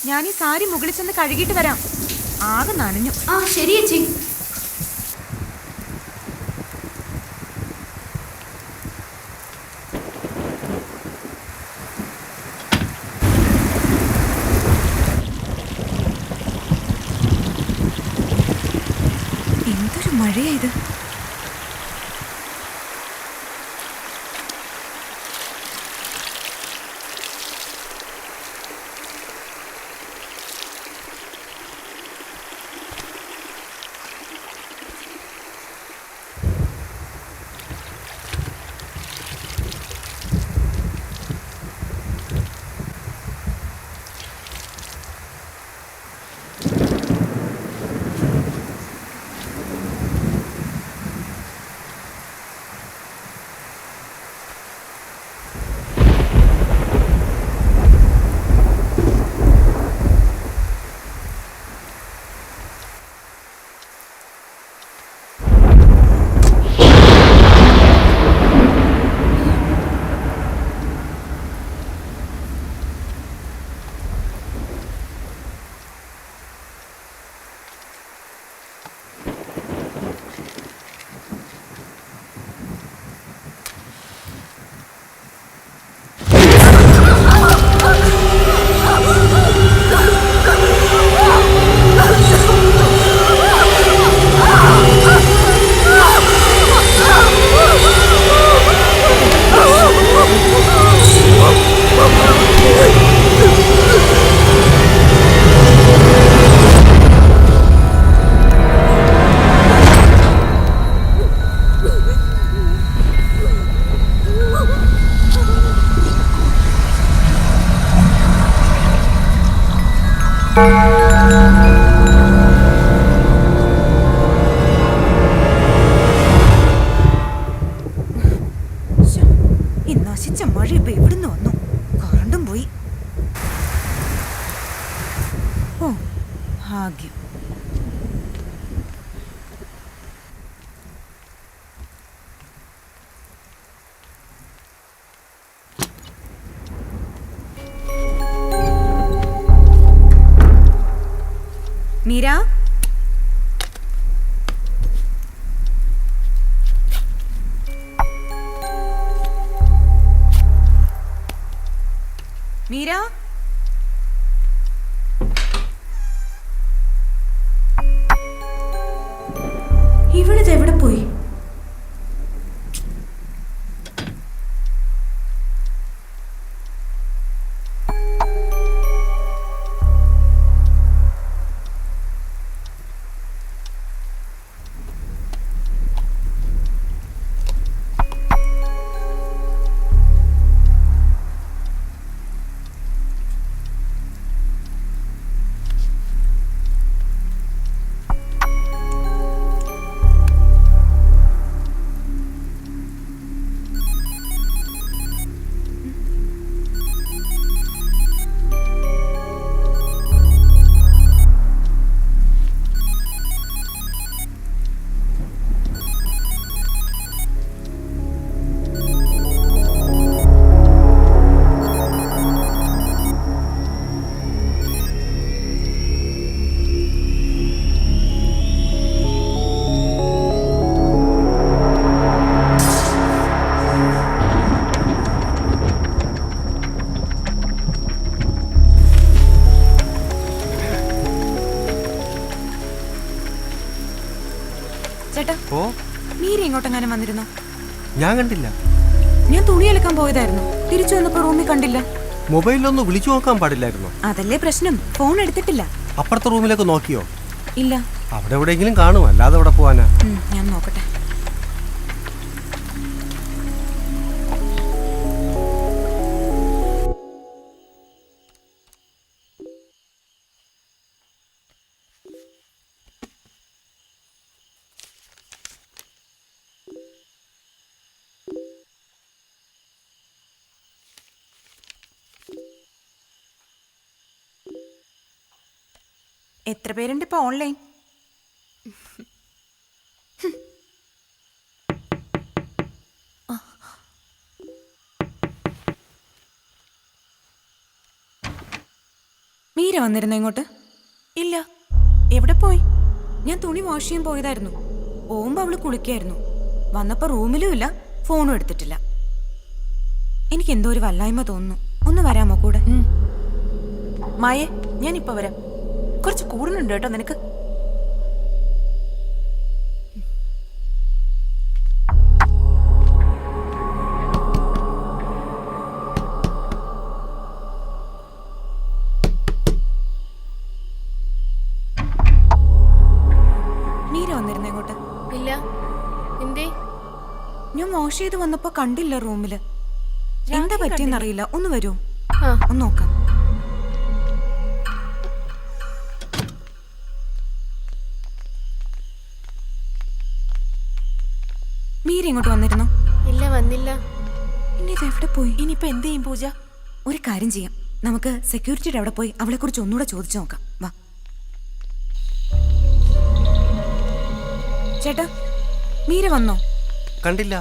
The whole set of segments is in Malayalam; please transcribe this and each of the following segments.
ഞാൻ ഈ സാരി മുകളിൽ ചെന്ന് കഴുകിയിട്ട് വരാം. ആകെ നനഞ്ഞു. ആ ശരി ചേച്ചി. എന്തൊരു മഴയാ ഇത്. ഈ നശിച്ച മഴ ഇപ്പൊ എവിടുന്ന് വന്നു? കറണ്ടും പോയി. ഓ ഭാഗ്യം. മീര, മീര, ഇവിടുത്തെ എവിടെ പോയി? ചേട്ടാ, മീര ഇങ്ങോട്ടെങ്ങാനും വന്നിരുന്നോ? ഞാൻ കണ്ടില്ല. ഞാൻ തുണി അലക്കാൻ പോയതായിരുന്നു. തിരിച്ചു വന്നപ്പോ റൂമിൽ കണ്ടില്ല. മൊബൈലിലൊന്ന് വിളിച്ചു നോക്കാൻ പാടില്ലായിരുന്നോ? അതല്ലേ പ്രശ്നം, ഫോൺ എടുത്തിട്ടില്ല. അപ്പുറത്തെ റൂമിലേക്ക് നോക്കിയോ? ഇല്ല. അവിടെ എവിടെയെങ്കിലും കാണും, അല്ലാതെ അവിടെ പോവാനാ? ഞാൻ നോക്കട്ടെ. എത്ര പേരുണ്ട് ഇപ്പൊ ഓൺലൈൻ? മീര, വന്നിരുന്നോ ഇങ്ങോട്ട്? ഇല്ല. എവിടെ പോയി? ഞാൻ തുണി വാഷ് ചെയ്യാൻ പോയതായിരുന്നു. പോകുമ്പോ അവള് കുളിക്കായിരുന്നു. വന്നപ്പോ റൂമിലും ഇല്ല, ഫോണും എടുത്തിട്ടില്ല. എനിക്ക് എന്തോ ഒരു വല്ലായ്മ തോന്നുന്നു. ഒന്ന് വരാമോ കൂടെ? മായേ, ഞാനിപ്പോ വരാം. കുറച്ച് കൂടുന്നുണ്ട് കേട്ടോ നിനക്ക്. മീര വന്നിരുന്നോ ഇങ്ങോട്ട്? ഇല്ല. എന്തേ? ഞാൻ വാഷ് ചെയ്ത് വന്നപ്പോ കണ്ടില്ല റൂമില്. എന്താ പറ്റിയെന്നറിയില്ല. ഒന്ന് വരൂ, ആ, ഒന്ന് നോക്കാം. മീര ഇങ്ങോട്ട് വന്നിരുന്നോ? ഇല്ല, വന്നില്ല. ഇനി ഇത് എവിടെ പോയി? ഇനിയിപ്പോ എന്ത് ചെയ്യും പൂജ? ഒരു കാര്യം ചെയ്യാം, നമുക്ക് സെക്യൂരിറ്റിയുടെ അവിടെ പോയി അവളെ കുറിച്ച് ഒന്നുകൂടെ ചോദിച്ചു നോക്കാം. വാ ചേട്ടാ, മീര വന്നോ? കണ്ടില്ല.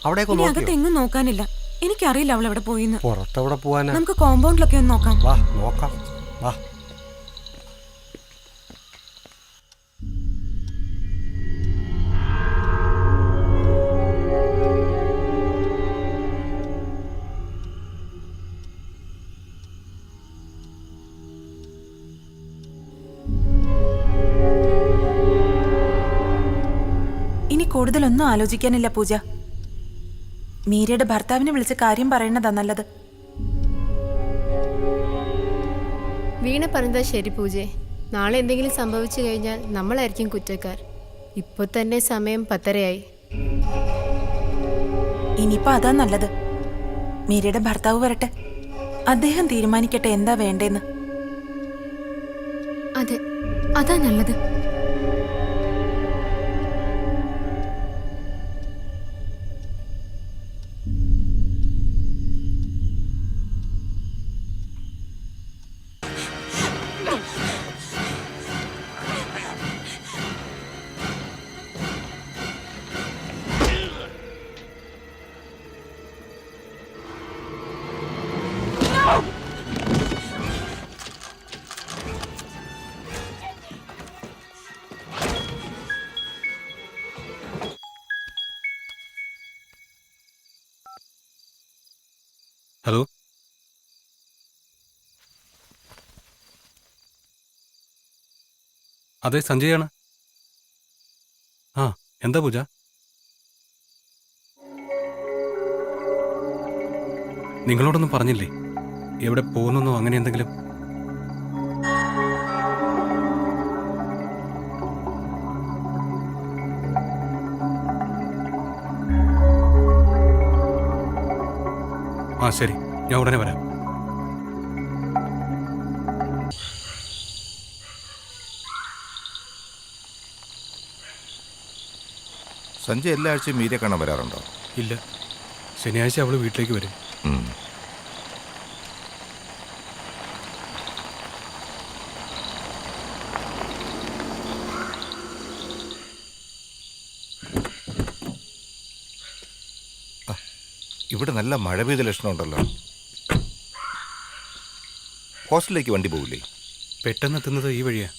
അവിടേക്ക് ഇനി അകത്ത് നോക്കിയോ? എങ്ങും നോക്കാനില്ല. എനിക്കറിയില്ല അവൾ എവിടെ പോയിന്ന്. പുറത്തെവിടെ പോവാനാ? നമുക്ക് കോമ്പൗണ്ടിലൊക്കെ ഒന്ന് നോക്കാം. വാ നോക്കാം, വാ. ഇനി കൂടുതലൊന്നും ആലോചിക്കാനില്ല പൂജ. മീരയുടെ ഭർത്താവിനെ വിളിച്ച് കാര്യം പറയണതാ നല്ലത്. വീണ പറഞ്ഞതാ ശരി പൂജേ. നാളെ എന്തെങ്കിലും സംഭവിച്ചു കഴിഞ്ഞാൽ നമ്മളായിരിക്കും കുറ്റക്കാർ. ഇപ്പോൾ തന്നെ സമയം 10:30 ഇനിയിപ്പോ അതാ നല്ലത്. മീരയുടെ ഭർത്താവ് വരട്ടെ, അദ്ദേഹം തീരുമാനിക്കട്ടെ എന്താ വേണ്ടേന്ന്. അതെ, അതാ നല്ലത്. ഹലോ, അതെ സഞ്ജയാണ്. ആ, എന്താ പൂജ? നിങ്ങളോടൊന്നും പറഞ്ഞില്ലേ എവിടെ പോകുന്നോ അങ്ങനെ എന്തെങ്കിലും? ആ ശരി, ഞാൻ ഉടനെ വരാം. സഞ്ജയ് എല്ലാ ആഴ്ചയും മീരെ കാണാൻ വരാറുണ്ടോ? ഇല്ല, ശനിയാഴ്ച അവള് വീട്ടിലേക്ക് വരും. ഇവിടെ നല്ല മഴ പെയ്ത ലക്ഷണമുണ്ടല്ലോ. ഹോസ്റ്റലിലേക്ക് വണ്ടി പോകില്ലേ? പെട്ടെന്ന് എത്തുന്നത് ഈ വഴിയാ.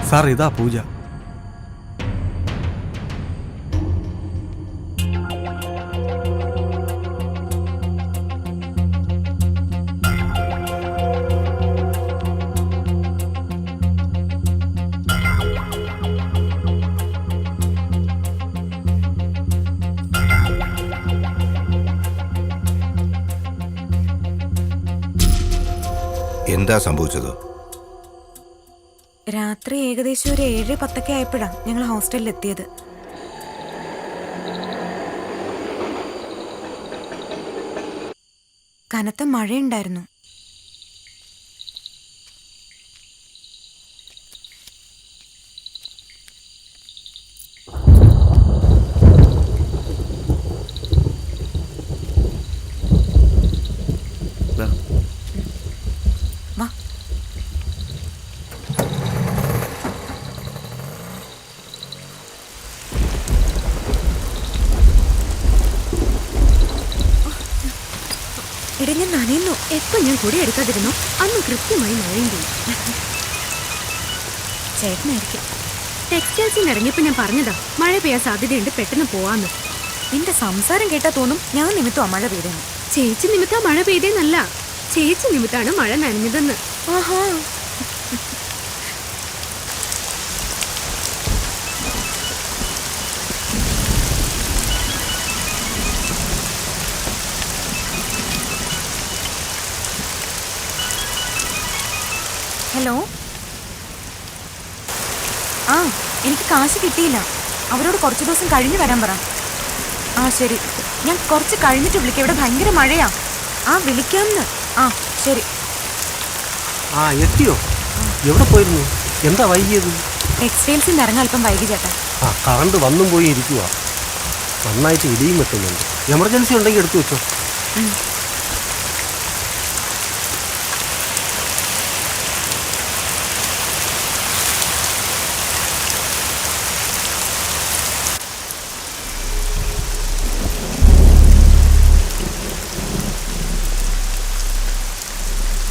സാർ, ഇതാ പൂജ. എന്താ സംഭവിച്ചത്? രാത്രി ഏകദേശം ഒരു 7-10 ആയപ്പോഴാണ് ഞങ്ങൾ ഹോസ്റ്റലിൽ എത്തിയത്. കനത്ത മഴയുണ്ടായിരുന്നു. വാ. എടാ ഞാൻ നനയുന്നു. എപ്പോ ഞാൻ കൂടെ എടുക്കാതിരുന്നു അന്ന് കൃത്യമായി മഴയും പെയ്യും. ചേട്ടനായിരിക്കും. ടെക്സ്റ്റൈൽസിൽ നിന്ന് ഇറങ്ങിയപ്പോ ഞാൻ പറഞ്ഞതാ മഴ പെയ്യാൻ സാധ്യതയുണ്ട്, പെട്ടെന്ന് പോവാന്ന്. നിന്റെ സംസാരം കേട്ടാ തോന്നും ഞാൻ നിമിത്തമാ മഴ പെയ്തെന്ന്. ചേച്ചി നിമിത്താ മഴ പെയ്തേന്നല്ല, ചേച്ചി നിമിത്താണ് മഴ നനഞ്ഞതെന്ന്. ആഹാ. ഹലോ. ആ, എനിക്ക് കാശ് കിട്ടിയില്ല. അവരോട് കുറച്ച് ദിവസം കഴിഞ്ഞ് വരാൻ പറ. ആ ശരി, ഞാൻ കുറച്ച് കഴിഞ്ഞിട്ട് വിളിക്കാം. ഇവിടെ ഭയങ്കര മഴയാ. ആ വിളിക്കാമെന്ന്. ആ ശരി. ആ എത്തിയോ? എവിടെ പോയിരുന്നു? എന്താ വൈകിയത്? ടെക്സ്റ്റൈൽസിൽ നിന്ന് ഇറങ്ങാൻ അല്പം വൈകി ചേട്ടാ. ആ കറണ്ട് വന്നും പോയി ഇരിക്കുക. നന്നായിട്ട് ഇടിയും വെട്ടുന്നുണ്ട്. എമർജൻസി ഉണ്ടെങ്കിൽ എടുത്തു വെച്ചോ.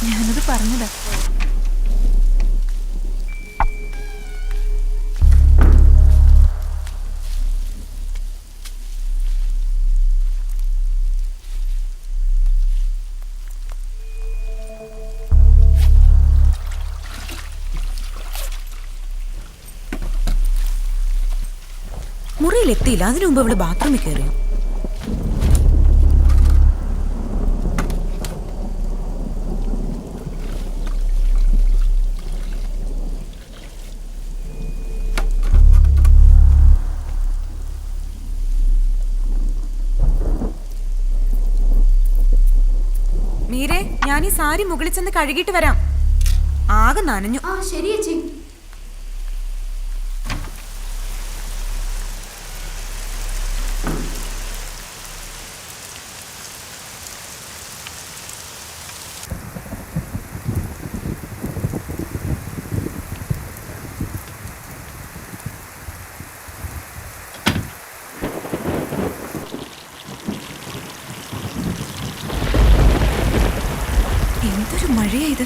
ഞാനത് പറഞ്ഞതാ. മുറിയിലെത്തിയില്ല. അതിനു മുമ്പ് അവള് ബാത്റൂമിൽ കയറിയോ? മീരെ, ഞാൻ ഈ സാരി മുകളിൽ ചെന്ന് കഴുകിയിട്ട് വരാം. ആകെ നനഞ്ഞു. ആ ശരി ചേച്ചി. എന്തൊരു മഴയാ ഇത്.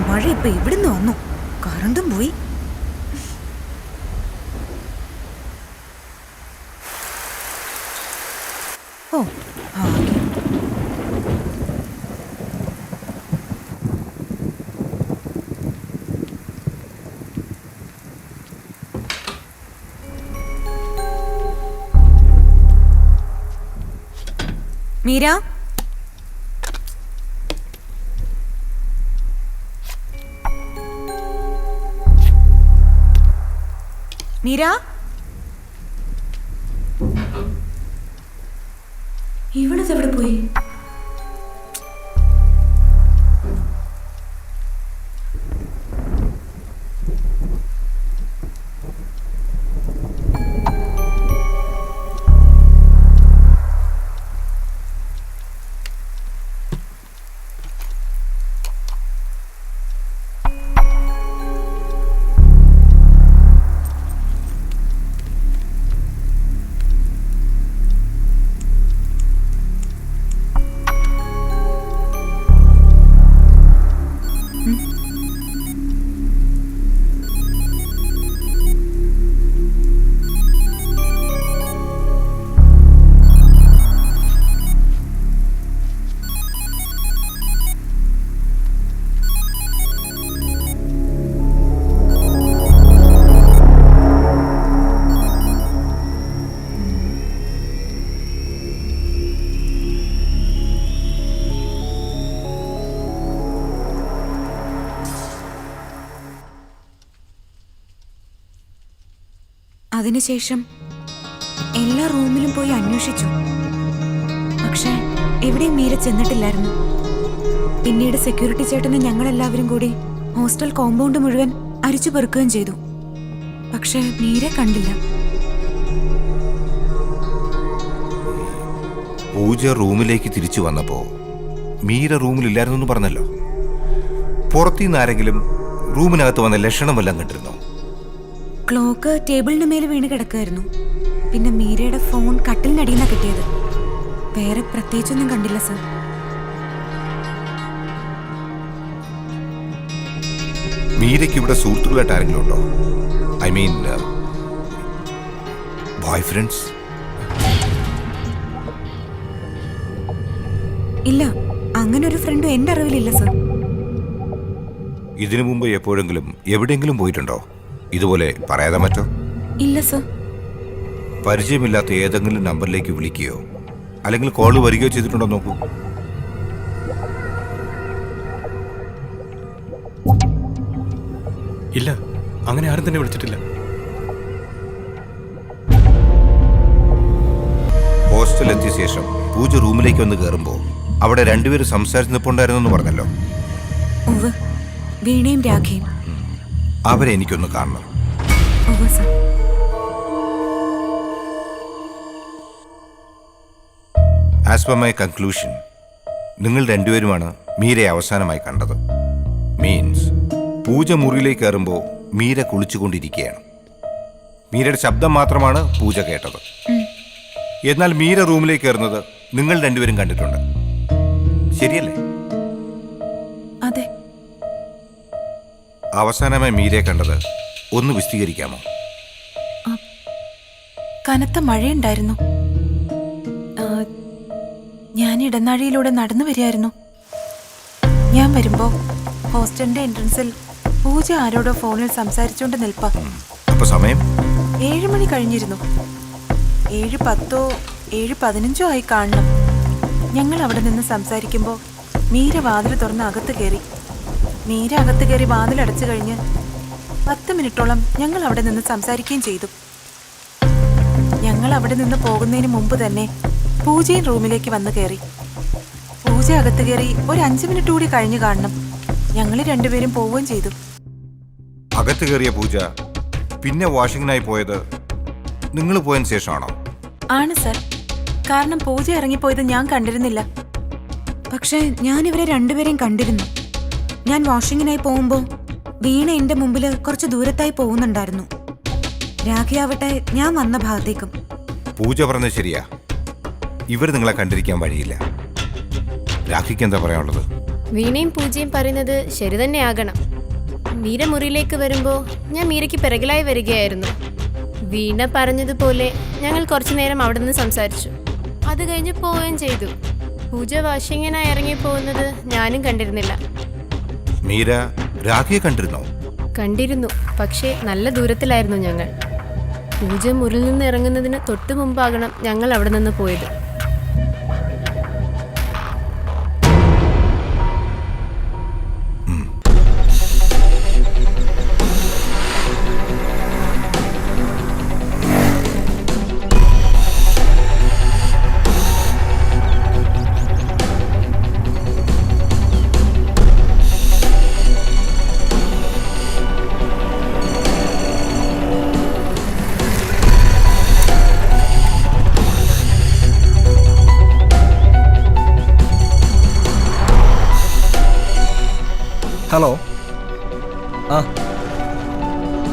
മഴ ഇപ്പൊ എവിടുന്ന് വന്നു? കറണ്ടും പോയി. ഓ ആകെ. മീര, മീര, ഇവള് അവളിത് എവിടെ പോയി? അതിനുശേഷം എല്ലാ റൂമിലും പോയി അന്വേഷിച്ചു. പക്ഷേ എവിടെയും മീര ചെന്നിട്ടില്ലായിരുന്നു. പിന്നീട് സെക്യൂരിറ്റി ചേട്ടനും ഞങ്ങളെല്ലാവരും കൂടി ഹോസ്റ്റൽ കോമ്പൗണ്ട് മുഴുവൻ അരിച്ചു പെറുക്കുകയും ചെയ്തു. പക്ഷേ മീര കണ്ടില്ല. പൂജ റൂമിലേക്ക് തിരിച്ചു വന്നപ്പോ മീര റൂമിലില്ലായിരുന്നു പറഞ്ഞല്ലോ. പുറത്തുനിന്ന് ആരെങ്കിലും റൂമിനകത്ത് വന്ന ലക്ഷണം വല്ലതും കണ്ടിരുന്നോ? ക്ലോക്ക് ടേബിളിന് മേലെ വീണ് കിടക്കുമായിരുന്നു. പിന്നെ മീരയുടെ ഫോൺ കട്ടിലിനടിയെന്നാ കിട്ടിയത്. വേറെ പ്രത്യേകിച്ചൊന്നും കണ്ടില്ല സർ. മീരയ്ക്ക് ഇവിടെ സുഹൃത്തുക്കളായിട്ട് ആരെങ്കിലും ഉണ്ടോ? I mean boy friends? ഇല്ല, അങ്ങനെ ഒരു ഫ്രണ്ടും എൻ്റെ അറിവിലില്ല സർ. ഇതിനു മുമ്പ് എപ്പോഴെങ്കിലും എവിടെയെങ്കിലും പോയിട്ടുണ്ടോ? ഇതുപോലെ പറയാതെ മറ്റോ? ഇല്ല സർ. പരിചയമില്ലാത്ത ഏതെങ്കിലും നമ്പറിലേക്ക് വിളിക്കുകയോ അല്ലെങ്കിൽ കോള് വരികയോ ചെയ്തിട്ടുണ്ടോ നോക്കൂ. ഇല്ല, അങ്ങനെ ആരും തന്നെ വിളിച്ചിട്ടില്ല. ഹോസ്റ്റലെത്തിയ ശേഷം പൂജ റൂമിലേക്ക് വന്ന് കയറുമ്പോൾ അവിടെ രണ്ടുപേരും സംസാരിച്ച് നിൽപ്പുണ്ടായിരുന്നു പറഞ്ഞല്ലോ. ഉവ്വ്, വീണയും രാഖയും. അവരെ എനിക്കൊന്ന് കാണണം. ഉവ്വ് sir. As per my conclusion, നിങ്ങൾ രണ്ടുപേരുമാണ് മീരയെ അവസാനമായി കണ്ടത്. മീൻസ് പൂജ മുറിയിലേക്ക് കയറുമ്പോൾ മീര കുളിച്ചുകൊണ്ടിരിക്കുകയാണ്. മീരയുടെ ശബ്ദം മാത്രമാണ് പൂജ കേട്ടത്. എന്നാൽ മീര റൂമിലേക്ക് കയറുന്നത് നിങ്ങൾ രണ്ടുപേരും കണ്ടിട്ടുണ്ട്. ശരിയല്ലേ? അതെ. അവസാനമായി മീരയെ കണ്ടത് ഒന്ന് വിശദീകരിക്കാമോ? കനത്ത മഴയുണ്ടായിരുന്നു. ഞാൻ ഇടനാഴിയിലൂടെ നടന്നു വരികയായിരുന്നു. ഞാൻ വരുമ്പോ ഹോസ്റ്റലിന്റെ എൻട്രൻസിൽ പൂജ ആരോടോ ഫോണിൽ സംസാരിച്ചുകൊണ്ട് നിൽപ്പാ. അപ്പൊ സമയം 7 മണി കഴിഞ്ഞിരുന്നു. 7:10 7:15 ആയി കാണണം. ഞങ്ങൾ അവിടെ നിന്ന് സംസാരിക്കുമ്പോൾ മീര വാതിൽ തുറന്ന് അകത്ത് കയറി. മീര അകത്ത് കയറി വാതിലടച്ചു കഴിഞ്ഞ് 10 മിനിറ്റോളം ഞങ്ങൾ അവിടെ നിന്ന് സംസാരിക്കുകയും ചെയ്തു. ഞങ്ങൾ അവിടെ നിന്ന് പോകുന്നതിന് മുമ്പ് തന്നെ പൂജയും റൂമിലേക്ക് വന്ന് കയറി. പൂജ അകത്ത് കയറി ഒരു 5 മിനിറ്റ് കൂടി കഴിഞ്ഞു കാണണം. ഞങ്ങൾ രണ്ടുപേരും പോവുകയും ചെയ്തു. അകത്ത് കയറിയ പൂജ പിന്നെ വാഷിങ്ങിനായി പോയത് നിങ്ങൾ പോയതിന് ശേഷമാണോ? ആണ് സർ. കാരണം പൂജ ഇറങ്ങിപ്പോയത് ഞാൻ കണ്ടിരുന്നില്ല. പക്ഷേ ഞാൻ ഇവരെ രണ്ടുപേരെയും കണ്ടിരുന്നു. ഞാൻ വാഷിങ്ങിനായി പോകുമ്പോൾ വീണ എൻ്റെ മുമ്പിൽ കുറച്ച് ദൂരത്തായി പോകുന്നുണ്ടായിരുന്നു. രാഖിയാവട്ടെ ഞാൻ വന്ന ഭാഗത്തേക്കും. പൂജ പറഞ്ഞത് ശരിയാ. ഇവർ നിങ്ങളെ കണ്ടിരിക്കാൻ വഴിയില്ല. രാഖിക്ക് എന്താ പറയാനുള്ളത്? വീണയും പൂജയും പറയുന്നത് ശരി തന്നെയാകണം. മീര മുറിയിലേക്ക് വരുമ്പോൾ ഞാൻ മീരയ്ക്ക് പിറകിലായി വരികയായിരുന്നു. വീണ പറഞ്ഞതുപോലെ ഞങ്ങൾ കുറച്ചു നേരം അവിടെ നിന്ന് സംസാരിച്ചു. അത് കഴിഞ്ഞ് പോവുകയും ചെയ്തു. പൂജ വാഷിങ്ങിനായി ഇറങ്ങി പോകുന്നത് ഞാനും കണ്ടിരുന്നില്ല. മീര രാഖിയെ കണ്ടിരുന്നോ? കണ്ടിരുന്നു, പക്ഷേ നല്ല ദൂരത്തിലായിരുന്നു ഞങ്ങൾ. പൂജ മുറിയിൽ നിന്ന് ഇറങ്ങുന്നതിന് തൊട്ടു മുമ്പാകണം ഞങ്ങൾ അവിടെ നിന്ന് പോയത്. ഹലോ. ആ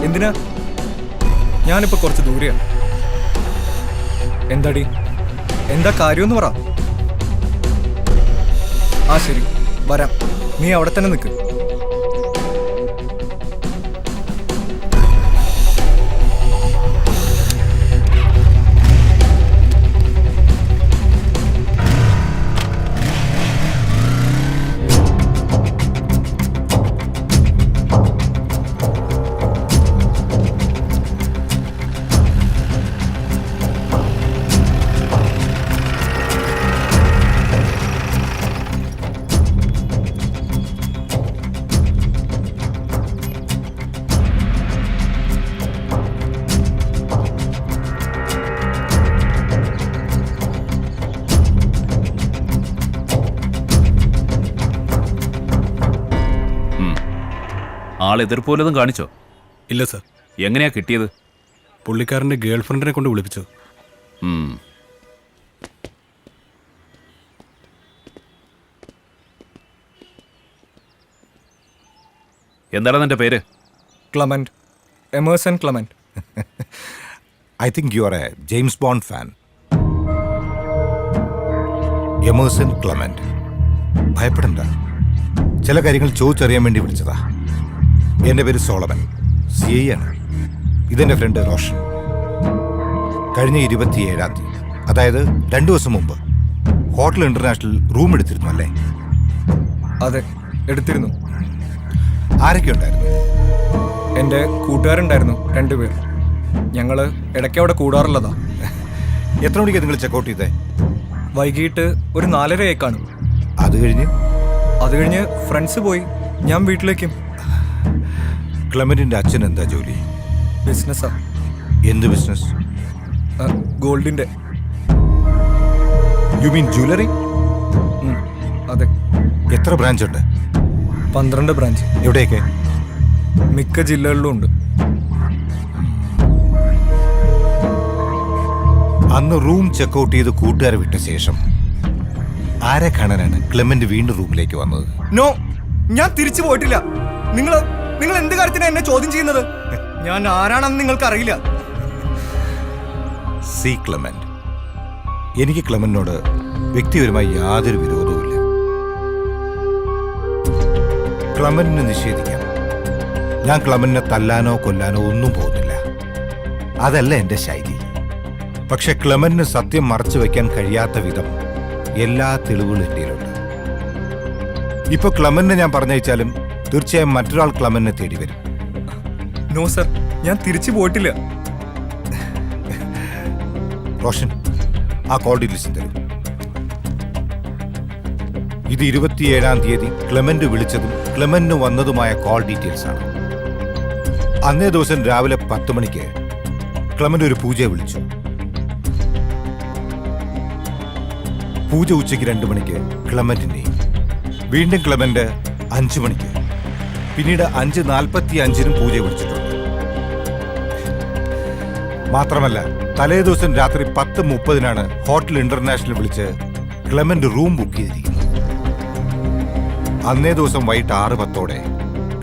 എന്തിനാ? ഞാനിപ്പോൾ കുറച്ച് ദൂരെയാണ്. എന്താടി, എന്താ കാര്യമെന്ന് പറ. ആ ശരി, വരാം. നീ അവിടെ തന്നെ നിൽക്ക്. ആൾ എതിർപ്പോലതും കാണിച്ചോ? ഇല്ല സർ. എങ്ങനെയാ കിട്ടിയത്? പുള്ളിക്കാരൻ്റെ ഗേൾഫ്രണ്ടിനെ കൊണ്ട് വിളിപ്പിച്ചു. എന്താണ് നിന്റെ പേര്? Clement, Emerson Clement. I think you are a James Bond fan. Emerson Clement. ഭയപ്പെടണ്ട, ചില കാര്യങ്ങൾ ചോദിച്ചറിയാൻ വേണ്ടി വിളിച്ചതാ. എൻ്റെ പേര് സോളമൻ, CI ആണ്. ഇതെൻ്റെ ഫ്രണ്ട് റോഷൻ. കഴിഞ്ഞ 27-ാം തീയതി, അതായത് 2 ദിവസം മുമ്പ്, ഹോട്ടൽ ഇന്റർനാഷണൽ റൂം എടുത്തിരുന്നു അല്ലേ? അതെ, എടുത്തിരുന്നു. ആരൊക്കെ ഉണ്ടായിരുന്നു? എൻ്റെ കൂട്ടുകാരുണ്ടായിരുന്നു 2 പേർ. ഞങ്ങൾ ഇടയ്ക്ക് അവിടെ കൂടാറുള്ളതാ. എത്ര മണിക്കാണ് നിങ്ങൾ ചെക്കൗട്ട് ചെയ്തേ? വൈകിട്ട് ഒരു 4:30 കാണും. അത് കഴിഞ്ഞ് ഫ്രണ്ട്സ് പോയി, ഞാൻ വീട്ടിലേക്കും. ക്ലെമന്റിന്റെ അച്ഛൻ എന്താ ജോലി? ബിസിനസ്സാ. എന്ത് ബിസിനസ്? ഗോൾഡിൻ്റെ. You mean jewellery? അതെ. എത്ര ബ്രാഞ്ച് ഉണ്ട്? 12 ബ്രാഞ്ച്. എവിടെയൊക്കെ? മിക്ക ജില്ലകളിലും ഉണ്ട്. അന്ന് റൂം ചെക്കൗട്ട് ചെയ്ത് കൂട്ടുകാരെ വിട്ട ശേഷം ആരെ കാണാനാണ് ക്ലെമന്റ് വീണ്ടും റൂമിലേക്ക് വന്നത്? നോ, ഞാൻ തിരിച്ചു പോയിട്ടില്ല. നിങ്ങൾ എന്ത് കാര്യത്തിനാണ് എന്നെ ചോദ്യം ചെയ്യുന്നത്? ഞാൻ ആരാണെന്ന് നിങ്ങൾക്ക് അറിയില്ല. സി ക്ലെമന്റ്, എനിക്ക് ക്ലെമന്റിനോട് വ്യക്തിപരമായി യാതൊരു വിരോധവുമില്ല. ക്ലെമന്റിനെ നിഷേധിക്കാം. ഞാൻ ക്ലെമന്റിനെ തല്ലാനോ കൊല്ലാനോ ഒന്നും പോകുന്നില്ല. അതല്ല എൻ്റെ ശൈലി. പക്ഷെ ക്ലെമന്റിന് സത്യം മറച്ചു വയ്ക്കാൻ കഴിയാത്ത വിധം എല്ലാ തെളിവുകളും എന്റെയിലുണ്ട്. ഇപ്പൊ ക്ലെമന്റിനെ ഞാൻ പറഞ്ഞയച്ചാലും തീർച്ചയായും മറ്റൊരാൾ ക്ലെമന്റിനെ തേടി വരും. നോ സർ, ഞാൻ തിരിച്ചു പോയിട്ടില്ല. റോഷൻ, ആ കോൾ ഡീറ്റെയിൽസ് തരും. ഇത് 27-ാം തീയതി ക്ലെമന്റ് വിളിച്ചതും ക്ലെമന്റിന് വന്നതുമായ കോൾ ഡീറ്റെയിൽസ് ആണ്. അന്നേ ദിവസം രാവിലെ 10 മണിക്ക് ക്ലെമന്റ് ഒരു പൂജയെ വിളിച്ചു. പൂജ ഉച്ചയ്ക്ക് 2 മണിക്ക് ക്ലെമന്റിനെയും, വീണ്ടും ക്ലെമന്റ് 5 മണിക്ക്, പിന്നീട് 5:45-നും പൂജ വിളിച്ചിട്ടുണ്ട്. മാത്രമല്ല തലേ ദിവസം രാത്രി 10:30-നാണ് ഹോട്ടൽ ഇന്റർനാഷണൽ വിളിച്ച് ക്ലെമന്റ് റൂം ബുക്ക് ചെയ്തിരിക്കുന്നത്. അന്നേ ദിവസം വൈകിട്ട് 6:10-ഓടെ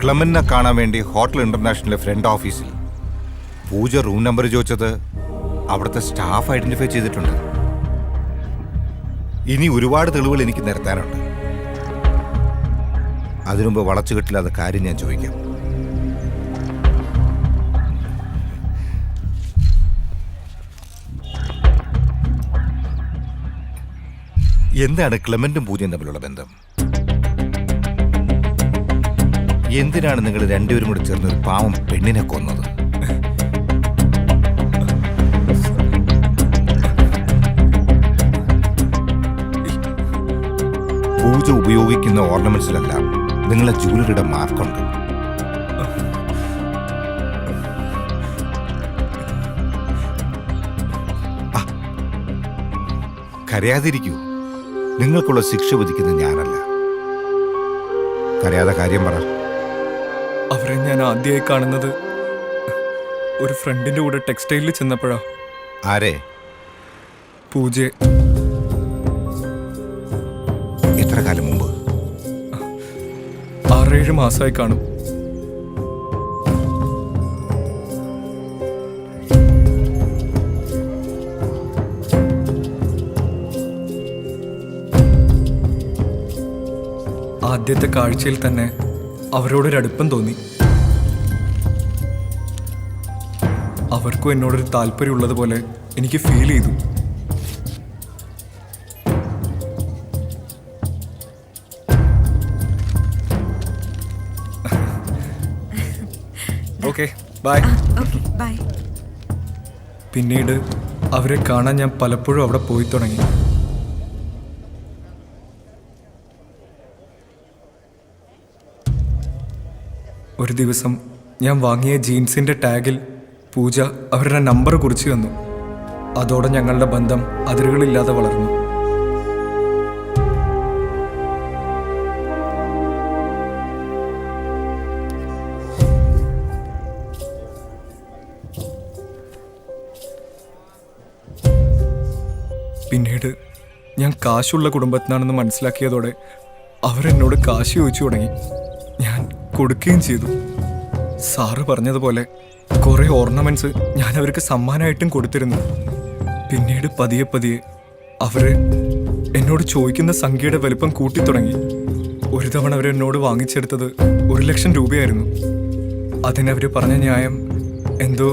ക്ലെമന്റിനെ കാണാൻ വേണ്ടി ഹോട്ടൽ ഇന്റർനാഷണലിലെ ഫ്രണ്ട് ഓഫീസിൽ പൂജ റൂം നമ്പർ ചോദിച്ചത് അവിടുത്തെ സ്റ്റാഫ് ഐഡന്റിഫൈ ചെയ്തിട്ടുണ്ട്. ഇനി ഒരുപാട് തെളിവുകൾ എനിക്ക് നിരത്താനുണ്ട്. അതിനുമുമ്പ് വളച്ചുകെട്ടില്ലാത്ത കാര്യം ഞാൻ ചോദിക്കാം. എന്താണ് ക്ലെമന്റും പൂജയും തമ്മിലുള്ള ബന്ധം? എന്തിനാണ് നിങ്ങൾ രണ്ടുപേരും കൂടി ചേർന്ന് ഒരു പാവം പെണ്ണിനെ കൊന്നത്? പൂജ ഉപയോഗിക്കുന്ന ഓർണമെന്റ്സിലെല്ലാം നിങ്ങളെ ജൂവലറിയുടെ മാർക്കുണ്ട്. കരയാതിരിക്കൂ. നിങ്ങൾക്കുള്ള ശിക്ഷ വിധിക്കുന്നത് ഞാനല്ല. കരയാതെ കാര്യം പറ. അവരെ ഞാൻ ആദ്യമായി കാണുന്നത് ഒരു ഫ്രണ്ടിന്റെ കൂടെ ടെക്സ്റ്റൈലിൽ ചെന്നപ്പോഴാ. ആരെ? പൂജയെ. എത്ര കാലം മുമ്പ്? 6 6-7 മാസമായി കാണും. ആദ്യത്തെ കാഴ്ചയിൽ തന്നെ അവരോടൊരടുപ്പം തോന്നി. അവർക്കും എന്നോടൊരു താല്പര്യമുള്ളതുപോലെ എനിക്ക് ഫീൽ ചെയ്തു. Okay bye. ബൈ. പിന്നീട് അവരെ കാണാൻ ഞാൻ പലപ്പോഴും അവിടെ പോയി തുടങ്ങി. ഒരു ദിവസം ഞാൻ വാങ്ങിയ ജീൻസിൻ്റെ ടാഗിൽ പൂജ അവരുടെ നമ്പർ കുറിച്ച് തന്നു. അതോടെ ഞങ്ങളുടെ ബന്ധം അതിരുകളില്ലാതെ വളർന്നു. പിന്നീട് ഞാൻ കാശുള്ള കുടുംബത്തിനാണെന്ന് മനസ്സിലാക്കിയതോടെ അവരെന്നോട് കാശ് ചോദിച്ചു തുടങ്ങി. ഞാൻ കൊടുക്കുകയും ചെയ്തു. സാറ് പറഞ്ഞതുപോലെ കുറേ ഓർണമെന്റ്സ് ഞാൻ അവർക്ക് സമ്മാനമായിട്ടും കൊടുത്തിരുന്നു. പിന്നീട് പതിയെ പതിയെ അവർ എന്നോട് ചോദിക്കുന്ന സംഖ്യയുടെ വലുപ്പം കൂട്ടിത്തുടങ്ങി. ഒരു തവണ അവരെന്നോട് വാങ്ങിച്ചെടുത്തത് 1,00,000 രൂപയായിരുന്നു. അതിനവർ പറഞ്ഞ ന്യായം എന്തോ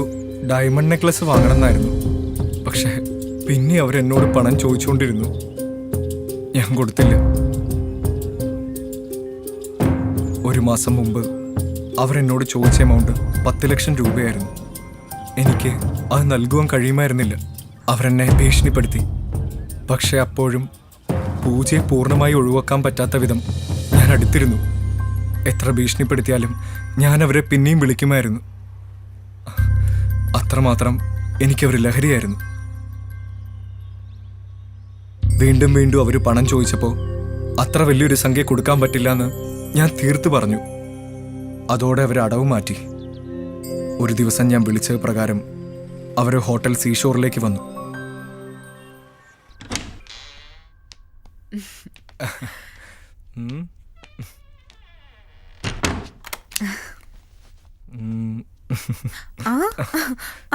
ഡയമണ്ട് നെക്ലസ് വാങ്ങണമെന്നായിരുന്നു. പക്ഷേ പിന്നെ അവരെന്നോട് പണം ചോദിച്ചുകൊണ്ടിരുന്നു. ഞാൻ കൊടുത്തില്ല. 1 മാസം മുമ്പ് അവരെന്നോട് ചോദിച്ച എമൗണ്ട് 10,00,000 രൂപയായിരുന്നു. എനിക്ക് അത് നൽകുവാൻ കഴിയുമായിരുന്നില്ല. അവരെന്നെ ഭീഷണിപ്പെടുത്തി. പക്ഷേ അപ്പോഴും പൂജയെ പൂർണ്ണമായി ഒഴിവാക്കാൻ പറ്റാത്ത വിധം ഞാൻ അടുത്തിരുന്നു. എത്ര ഭീഷണിപ്പെടുത്തിയാലും ഞാൻ അവരെ പിന്നെയും വിളിക്കുമായിരുന്നു. അത്രമാത്രം എനിക്കവർ ലഹരിയായിരുന്നു. വീണ്ടും വീണ്ടും അവർ പണം ചോദിച്ചപ്പോൾ അത്ര വലിയൊരു സംഖ്യ കൊടുക്കാൻ പറ്റില്ല എന്ന് ഞാൻ തീർത്തു പറഞ്ഞു. അതോടെ അവർ അടവ് മാറ്റി. ഒരു ദിവസം ഞാൻ വിളിച്ചത് പ്രകാരം അവർ ഹോട്ടൽ സീഷോറിലേക്ക് വന്നു.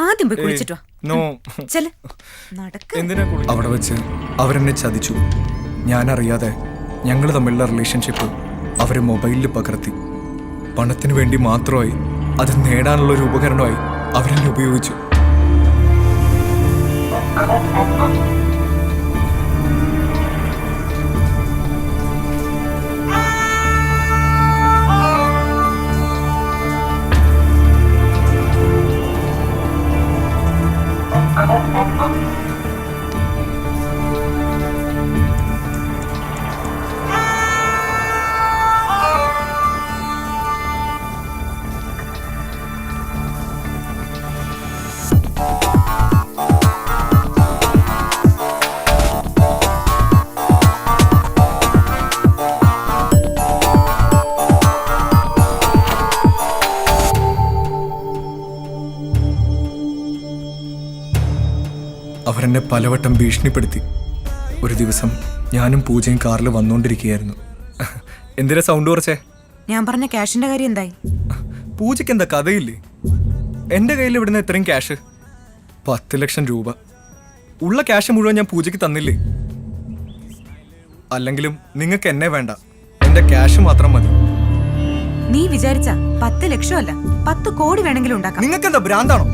ആദ്യം പോയി കുളിച്ചിട്ടോ. നോ. നടക്ക. അവിടെ വെച്ച് അവരെന്നെ ചതിച്ചു. ഞാനറിയാതെ ഞങ്ങൾ തമ്മിലുള്ള റിലേഷൻഷിപ്പ് അവർ മൊബൈലിൽ പകർത്തി. പണത്തിന് വേണ്ടി മാത്രമായി, അത് നേടാനുള്ള ഒരു ഉപകരണമായി അവരെന്നെ ഉപയോഗിച്ചു. അവരെന്നെ പലവട്ടം ഭീഷണിപ്പെടുത്തി. ഒരു ദിവസം ഞാനും പൂജയും കാറിൽ വന്നുകൊണ്ടിരിക്കുകയായിരുന്നു. എന്തിനാ സൗണ്ട് കുറച്ചേ? ഞാൻ പറഞ്ഞ ക്യാഷിന്റെ കാര്യം എന്തായി? പൂജയ്ക്ക് എന്താ കഥയില്ലേ? എൻ്റെ കയ്യിൽ ഇവിടുന്ന് എത്രയും ക്യാഷ്? 10,00,000 രൂപ. ഉള്ള ക്യാഷ് മുഴുവൻ ഞാൻ പൂജയ്ക്ക് തന്നില്ലേ? അല്ലെങ്കിലും നിങ്ങൾക്ക് എന്നെ വേണ്ട, എൻ്റെ ക്യാഷ് മാത്രം മതി. നീ വിചാരിച്ച 10 ലക്ഷം അല്ല 10 കോടി വേണമെങ്കിലും ഉണ്ടാക്കാം. നിങ്ങൾക്ക് എന്താ ഭ്രാന്താണോ?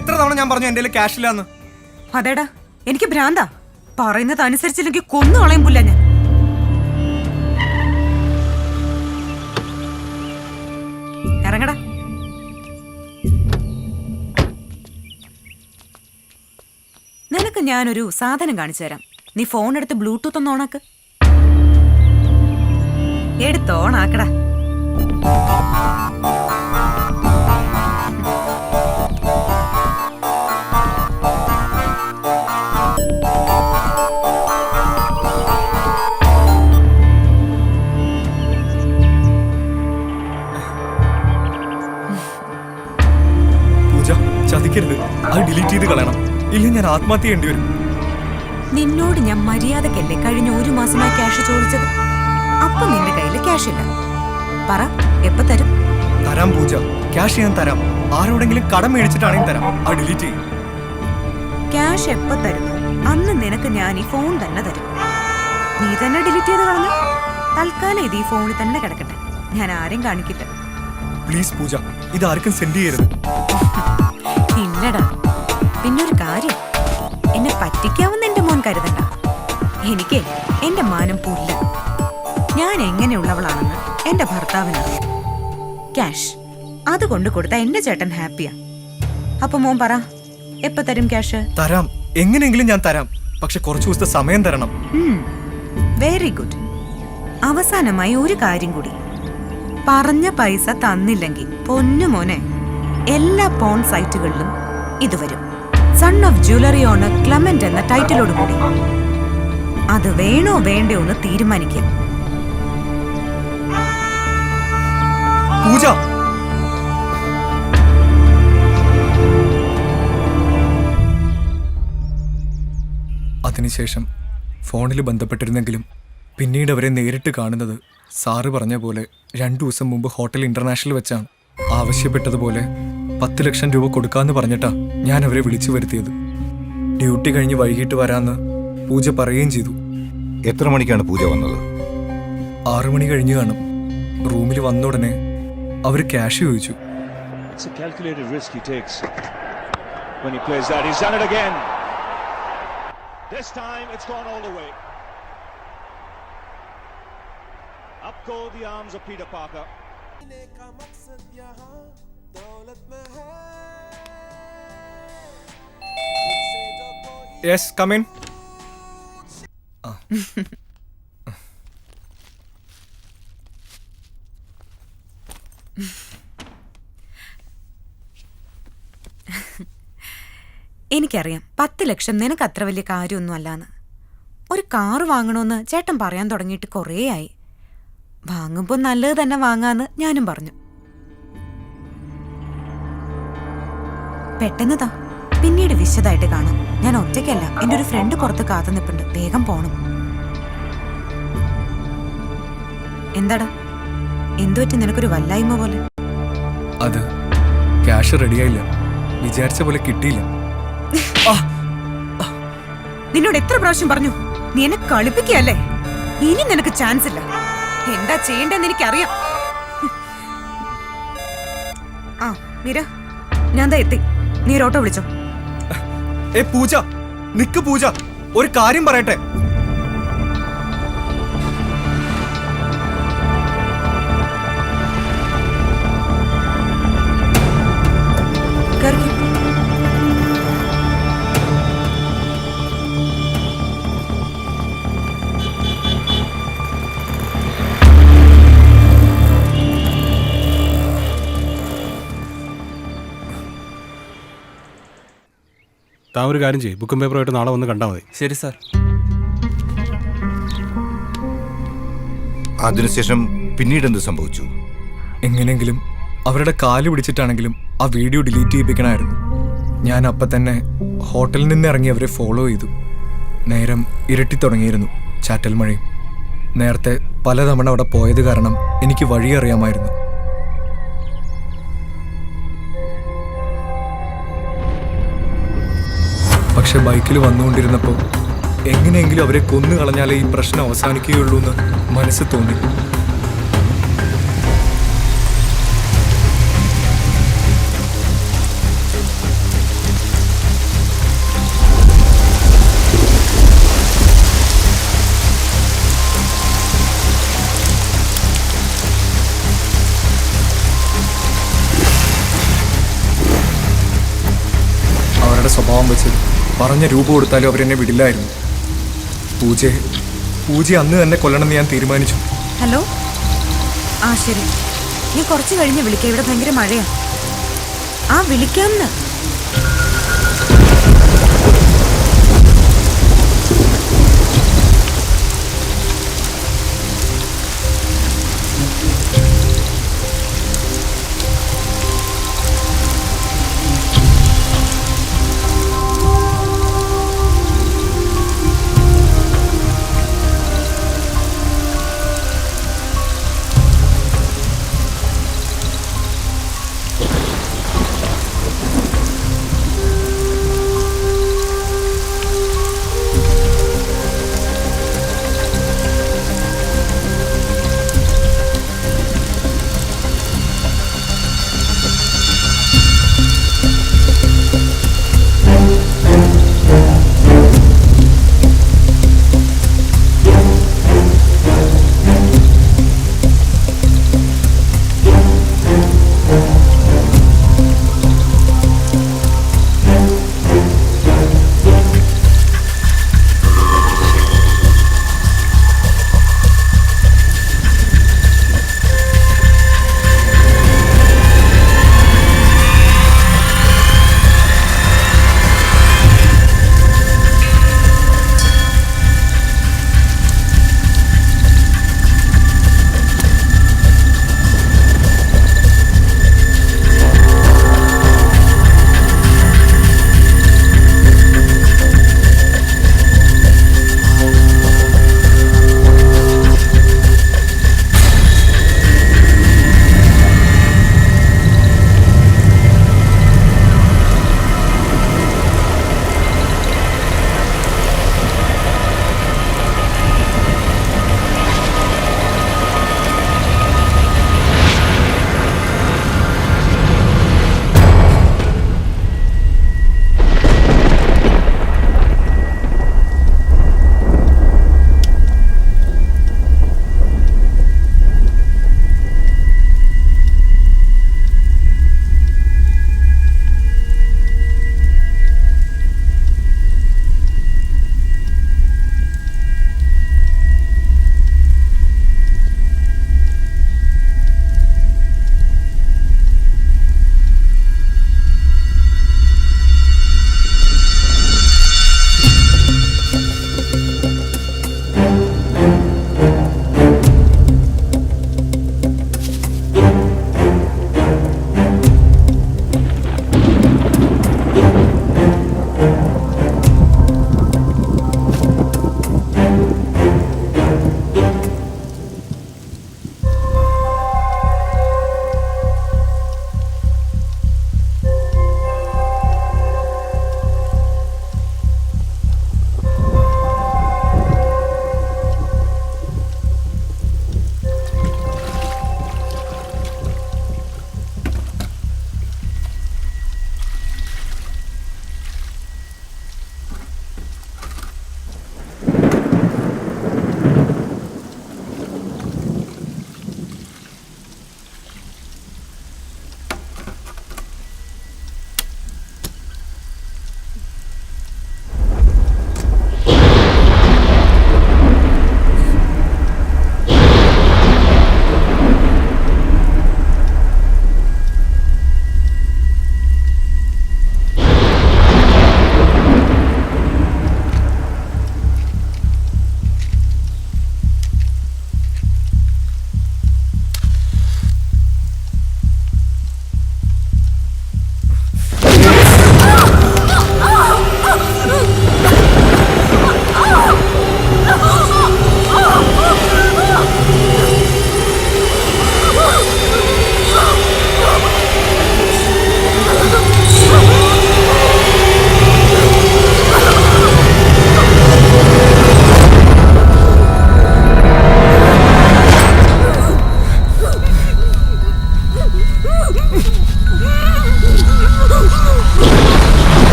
എത്ര തവണ ഞാൻ പറഞ്ഞു എൻ്റെ കയ്യിൽ ക്യാഷ് ഇല്ലാന്ന്? അതേടാ, എനിക്ക് ഭ്രാന്താ. പറയുന്നത് അനുസരിച്ചില്ലെങ്കിൽ കൊന്നു കളയുമ്പില്ല ഞാൻ. ഇറങ്ങടാ. നിനക്ക് ഞാനൊരു സാധനം കാണിച്ചു തരാം. നീ ഫോൺ എടുത്ത് ബ്ലൂടൂത്ത് ഒന്ന് ഓണാക്ക്. എടുത്ത് ഓണാക്കടാ. ചതിക്കരുത്, അത് ഡിലീറ്റ് ചെയ്ത് കളയണം. ഇല്ല ഞാൻ ആത്മഹത്യ ചെയ്യേണ്ടി വരും. നിന്നോട് ഞാൻ മര്യാദക്കല്ലേ കഴിഞ്ഞ 1 മാസമായി ക്യാഷ് ചോദിച്ചത്? അപ്പൊ നിന്റെ കയ്യിൽ ക്യാഷ് ഇല്ല. പറ, എപ്പോ തരും? തരാം പൂജ, ക്യാഷ് ഞാൻ തരാം. ആരോടെങ്കിലും കടം മേടിച്ചിട്ടാണെങ്കിൽ തരാം. ആ ഡിലീറ്റ് ചെയ്യും. ക്യാഷ് എപ്പോ തരുന്നു അന്ന് നിനക്ക് ഞാൻ ഈ ഫോൺ തന്നെ തരും. നീ തന്നെ ഡിലീറ്റ് ചെയ്ത് കളഞ്ഞു. തൽക്കാലം ഇത് ഈ ഫോണിൽ തന്നെ കിടക്കട്ടെ. ഞാൻ ആരെയും കാണിക്കില്ല. പ്ലീസ് പൂജ, ഇത് ആർക്കും സെൻഡ് ചെയ്യരുത്. ഇല്ലടാ. പിന്നൊരു കാര്യം, എന്നെ പറ്റിക്കാവുന്ന എന്റെ മോൻ കരുതണ്ട. എനിക്ക് എന്റെ മാനം പുല്ല. ഞാൻ എങ്ങനെയുള്ളവളാണെന്ന് എന്റെ ഭർത്താവിനറിയാം. ക്യാഷ് അത് കൊണ്ട് കൊടുത്താ എന്റെ ചേട്ടൻ ഹാപ്പിയാ. അപ്പൊ മോൻ പറ, എപ്പോ തരും ക്യാഷ്? തരാം, എങ്ങനെയെങ്കിലും ഞാൻ തരാം. പക്ഷെ കുറച്ചു ദിവസത്തെ സമയം തരണം. Very good. അവസാനമായി ഒരു കാര്യം കൂടി, പറഞ്ഞ പൈസ തന്നില്ലെങ്കിൽ പൊന്നു മോനെ എല്ലാ പോൺ സൈറ്റുകളിലും ഇത് വരും. Son of jewellery owner Clement എന്ന ടൈറ്റിലോട് കൂടി. അത് വേണോ വേണ്ടോ എന്ന് തീരുമാനിക്കുക. പൂജ, അതിനുശേഷം ഫോണിൽ ബന്ധപ്പെട്ടിരുന്നെങ്കിലും പിന്നീട് അവരെ നേരിട്ട് കാണുന്നത് സാറ് പറഞ്ഞ പോലെ 2 ദിവസം മുമ്പ് ഹോട്ടൽ ഇന്റർനാഷണൽ വെച്ചാണ്. ആവശ്യപ്പെട്ടതുപോലെ 10 ലക്ഷം രൂപ കൊടുക്കാമെന്ന് പറഞ്ഞിട്ടാ ഞാൻ അവരെ വിളിച്ചു വരുത്തിയത്. ഡ്യൂട്ടി കഴിഞ്ഞ് വൈകിട്ട് വരാമെന്ന് പൂജ പറയുകയും ചെയ്തു. എത്ര മണിക്കാണ് പൂജ വന്നത്? 6 മണി കഴിഞ്ഞ് കാണും. റൂമിൽ വന്ന ഉടനെ അവർ ക്യാഷ് ചോദിച്ചു. It's a calculated risk he takes when he plays that. He's done it again. This time it's gone all the way. Up go the arms of Peter Parker. Yes, come in. എനിക്കറിയാം 10 ലക്ഷം നിനക്ക് അത്ര വലിയ കാര്യമൊന്നും അല്ലാന്ന്. ഒരു കാറ് വാങ്ങണമെന്ന് ചേട്ടൻ പറയാൻ തുടങ്ങിയിട്ട് കുറേയായി. വാങ്ങുമ്പോൾ നല്ലത് തന്നെ വാങ്ങാന്ന് ഞാനും പറഞ്ഞു. പെട്ടെന്നതാ, പിന്നീട് വിശദമായിട്ട് കാണാം. ഞാൻ ഒറ്റയ്ക്കല്ല, എൻ്റെ ഒരു ഫ്രണ്ട് പുറത്ത് കാത്തു നിൽപ്പുണ്ട്. വേഗം പോണം. എന്താടാ, എന്തുപറ്റി നിനക്കൊരു വല്ലായ്മ പോലെ? അത് ക്യാഷ് റെഡിയായില്ല, വിചാരിച്ച പോലെ കിട്ടിയില്ല. നിന്നോട് എത്ര പ്രാവശ്യം പറഞ്ഞു, നീ എന്നെ കളിപ്പിക്കല്ലേ? ഇനി നിനക്ക് ചാൻസ് ഇല്ല. എന്താ ചെയ്യേണ്ടെന്ന് എനിക്കറിയാം. ആ മീര, ഞാൻ ദാ എത്തി. നീ ഒരു ഓട്ടോ വിളിച്ചോ. പൂജ നിക്ക്, പൂജ ഒരു കാര്യം പറയട്ടെ. താൻ ഒരു കാര്യം ചെയ്യും, ബുക്കും പേപ്പറുമായിട്ട് നാളെ വന്ന് കണ്ടാൽ മതി. ശരി സാർ. അതിനുശേഷം പിന്നീട് എന്ത് സംഭവിച്ചു? എങ്ങനെയെങ്കിലും അവരുടെ കാല് പിടിച്ചിട്ടാണെങ്കിലും ആ വീഡിയോ ഡിലീറ്റ് ചെയ്യിപ്പിക്കണമായിരുന്നു. ഞാൻ അപ്പം തന്നെ ഹോട്ടലിൽ നിന്ന് ഇറങ്ങി അവരെ ഫോളോ ചെയ്തു. നേരം ഇരട്ടി തുടങ്ങിയിരുന്നു. ചാറ്റൽ മഴയും. നേരത്തെ പലതവണ അവിടെ പോയത് കാരണം എനിക്ക് വഴി അറിയാമായിരുന്നു. പക്ഷെ ബൈക്കിൽ വന്നുകൊണ്ടിരുന്നപ്പോൾ എങ്ങനെയെങ്കിലും അവരെ കൊന്നു കളഞ്ഞാലേ ഈ പ്രശ്നം അവസാനിക്കുകയുള്ളൂ എന്ന് മനസ്സ് തോന്നി. അവരുടെ സ്വഭാവം വെച്ച് പറഞ്ഞ രൂപ കൊടുത്താലും അവരെന്നെ വിടില്ലായിരുന്നു. പൂജ അന്ന് തന്നെ കൊല്ലണമെന്ന് ഞാൻ തീരുമാനിച്ചു. ഹലോ, ആ ശരി, നീ കുറച്ച് കഴിഞ്ഞ് വിളിക്കാം. ഇവിടെ ഭയങ്കര മഴയാ. ആ വിളിക്കാമെന്ന്.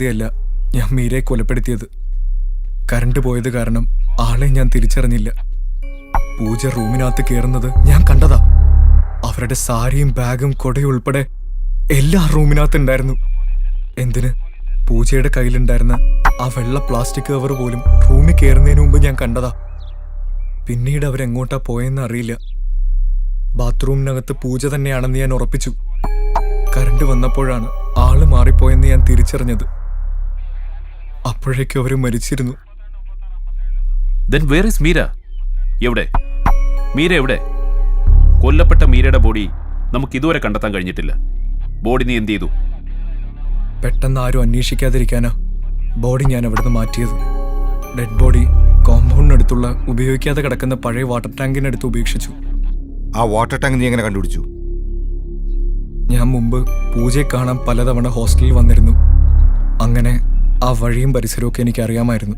അറിയാതെയല്ല ഞാൻ മീരയെ കൊലപ്പെടുത്തിയത്. കറണ്ട് പോയത് കാരണം ആളെ ഞാൻ തിരിച്ചറിഞ്ഞില്ല. പൂജ റൂമിനകത്ത് കയറുന്നത് ഞാൻ കണ്ടതാ. അവരുടെ സാരിയും ബാഗും കൊടയും ഉൾപ്പെടെ എല്ലാം റൂമിനകത്ത് ഉണ്ടായിരുന്നു. എന്തിന്, പൂജയുടെ കയ്യിലുണ്ടായിരുന്ന ആ വെള്ള പ്ലാസ്റ്റിക് കവർ പോലും റൂമിൽ കയറുന്നതിന് മുമ്പ് ഞാൻ കണ്ടതാ. പിന്നീട് അവരെങ്ങോട്ടാ പോയെന്ന് അറിയില്ല. ബാത്റൂമിനകത്ത് പൂജ തന്നെയാണെന്ന് ഞാൻ ഉറപ്പിച്ചു. കറണ്ട് വന്നപ്പോഴാണ് ആള് മാറിപ്പോയെന്ന് ഞാൻ തിരിച്ചറിഞ്ഞത്. അപ്പോഴേക്കും അവര് മരിച്ചിരുന്നു. Then where is Meera? എവിടെ മീര? എവിടെ? കൊല്ലപ്പെട്ട മീരയുടെ ബോഡി നമുക്ക് ഇതുവരെ കണ്ടെത്താൻ കഴിഞ്ഞിട്ടില്ല. ബോഡി നീ എന്ത് ചെയ്തു? പെട്ടെന്ന് ആരും അന്വേഷിക്കാതിരിക്കാനാ ബോഡി ഞാൻ അവിടുന്ന് മാറ്റിയത്. ഡെഡ് ബോഡി കോമ്പൗണ്ടിനടുത്തുള്ള ഉപയോഗിക്കാതെ കിടക്കുന്ന പഴയ വാട്ടർ ടാങ്കിനടുത്ത് ഉപേക്ഷിച്ചു. ആ വാട്ടർ ടാങ്ക് നീ എങ്ങനെ കണ്ടുപിടിച്ചു? ഞാൻ മുമ്പ് പൂജയെ കാണാൻ പലതവണ ഹോസ്റ്റലിൽ വന്നിരുന്നു. അങ്ങനെ ആ വഴിയും പരിസരമൊക്കെ എനിക്ക് അറിയാമായിരുന്നു.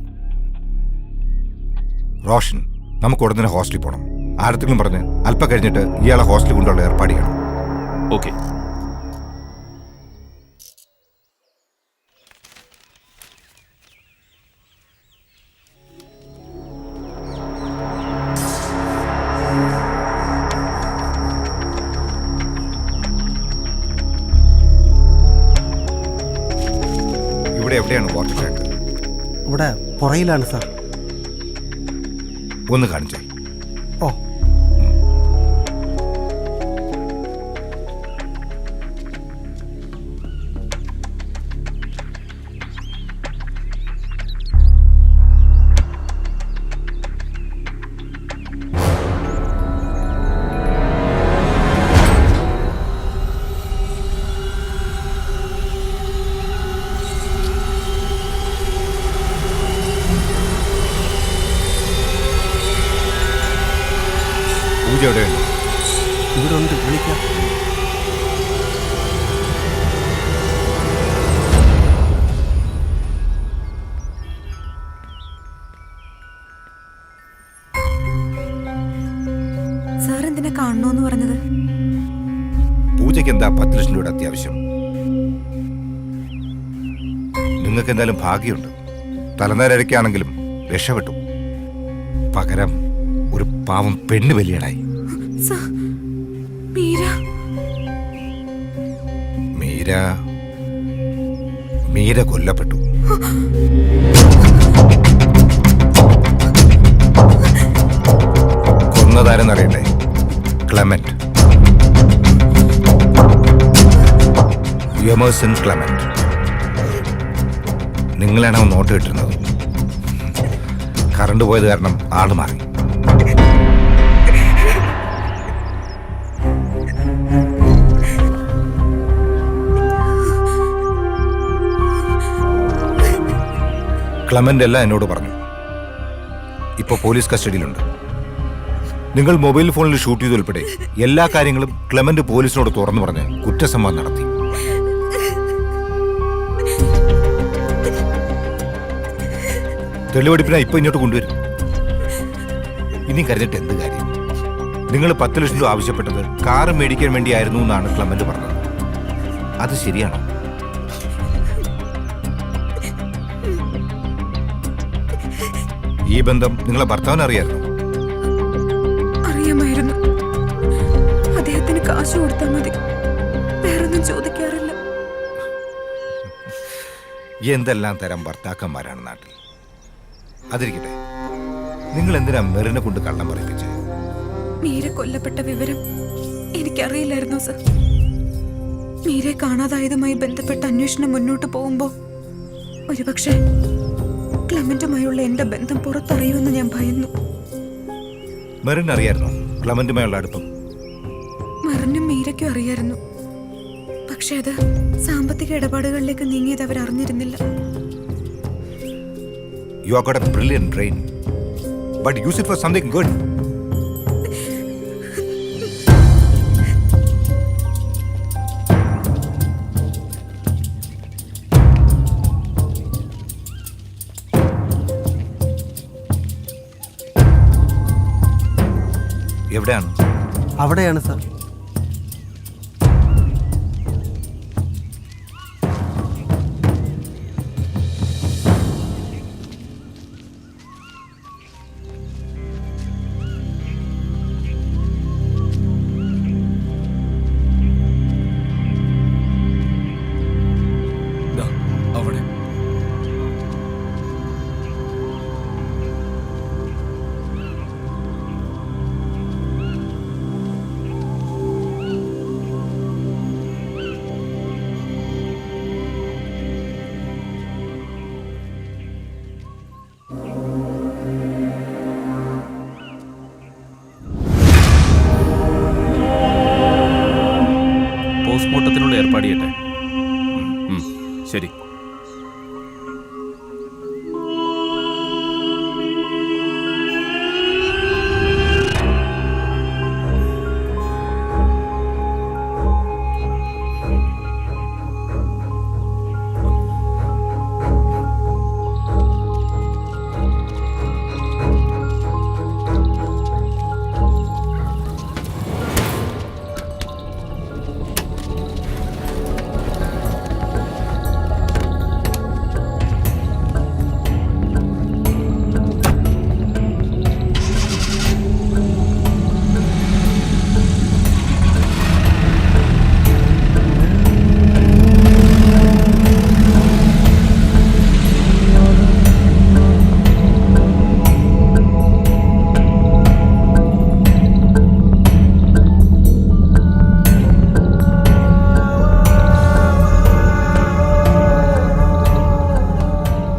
റോഷൻ, നമുക്ക് ഉടനെ ഹോസ്റ്റലിൽ പോകണം. ആരത്തെങ്കിലും പറഞ്ഞ് അല്പം കഴിഞ്ഞിട്ട് ഇയാളെ ഹോസ്റ്റലിൽ കൊണ്ടുള്ള ഏർപ്പാട് ചെയ്യണം. ഓക്കെ. ഇവിടെ എവിടെയാണ് വാട്ടർ ടാങ്ക്? ഇവിടെ പുറയിലാണ് സാർ. ഒന്ന് കാണിച്ചേ. ഓ, പൂജ എവിടെയുണ്ട്? ഇവിടെ ഉണ്ട്, വിളിക്കാം. സാർ എന്തിനാ കാണണോന്ന് പറഞ്ഞത്? പൂജയ്ക്ക് എന്താ 10 ലക്ഷം രൂപയുടെ അത്യാവശ്യം? നിങ്ങൾക്ക് എന്തായാലും ഭാഗ്യമുണ്ട്. തലനേരക്കാണെങ്കിലും രക്ഷപ്പെട്ടു. പകരം ഒരു പാവം പെണ്ണ് ബലിയാടായി. മീര മീര മീര കൊല്ലപ്പെട്ടു. കൊന്നതാരെന്നറിയണ്ടേ? Clement, Emerson Clement. നിങ്ങളാണ് അവൻ നോട്ട് കിട്ടുന്നത്. കറണ്ട് പോയത് കാരണം ആള് മാറി. ക്ലെമന്റ് എല്ലാം എന്നോട് പറഞ്ഞു. ഇപ്പോൾ പോലീസ് കസ്റ്റഡിയിലുണ്ട്. നിങ്ങൾ മൊബൈൽ ഫോണിൽ ഷൂട്ട് ചെയ്തുൾപ്പെടെ എല്ലാ കാര്യങ്ങളും ക്ലെമന്റ് പോലീസിനോട് തുറന്നു പറഞ്ഞ് കുറ്റസമ്മതം നടത്തി. തെളിവെടുപ്പിനാ ഇപ്പൊ ഇങ്ങോട്ട് കൊണ്ടുവരും. ഇനി കരുതിട്ട് എന്ത് കാര്യം? നിങ്ങൾ 10 ലക്ഷം രൂപ ആവശ്യപ്പെട്ടത് കാറ് മേടിക്കാൻ വേണ്ടിയായിരുന്നു എന്നാണ് ക്ലെമന്റ് പറഞ്ഞത്. അത് ശരിയാണോ? ഈ ബന്ധം നിങ്ങളെ ഭർത്താവിന് അറിയായിരുന്നു? അറിയാമായിരുന്നു. അദ്ദേഹത്തിന് കാശ് കൊടുത്താൽ മതി, വേറൊന്നും ചോദിക്കാറില്ല. എന്തെല്ലാം തരം ഭർത്താക്കന്മാരാണ് നാട്ടിൽ. അതിരിക്കട്ടെ, നിങ്ങൾ എന്തിനാ മെറിനെ കൊണ്ട് കള്ളം പറയിപ്പിച്ച്? മീര കൊല്ലപ്പെട്ട വിവരം എനിക്കറിയില്ലായിരുന്നു സർ. മീരെ കാണാതായതുമായി ബന്ധപ്പെട്ട അന്വേഷണം മുന്നോട്ട് പോകുമ്പോൾ ഒരുപക്ഷെ ക്ലെമന്റുമായുള്ള എന്റെ ബന്ധം പുറത്തറിയുമെന്ന് ഞാൻ ഭയന്നു. മെറിൻ അറിയായിരുന്നു ക്ലെമന്റുമായുള്ള അടുപ്പം? മെറിനും മീരയ്ക്കും അറിയായിരുന്നു. പക്ഷെ അത് സാമ്പത്തിക ഇടപാടുകളിലേക്ക് നീങ്ങിയത് അവർ അറിഞ്ഞിരുന്നില്ല. You have got a brilliant brain, but use it for something good. എവിടെയാണ്? അവിടെയാണ് സാർ. ഓട്ടത്തിനുള്ള ഏർപ്പാട് ചെയ്യട്ടെ.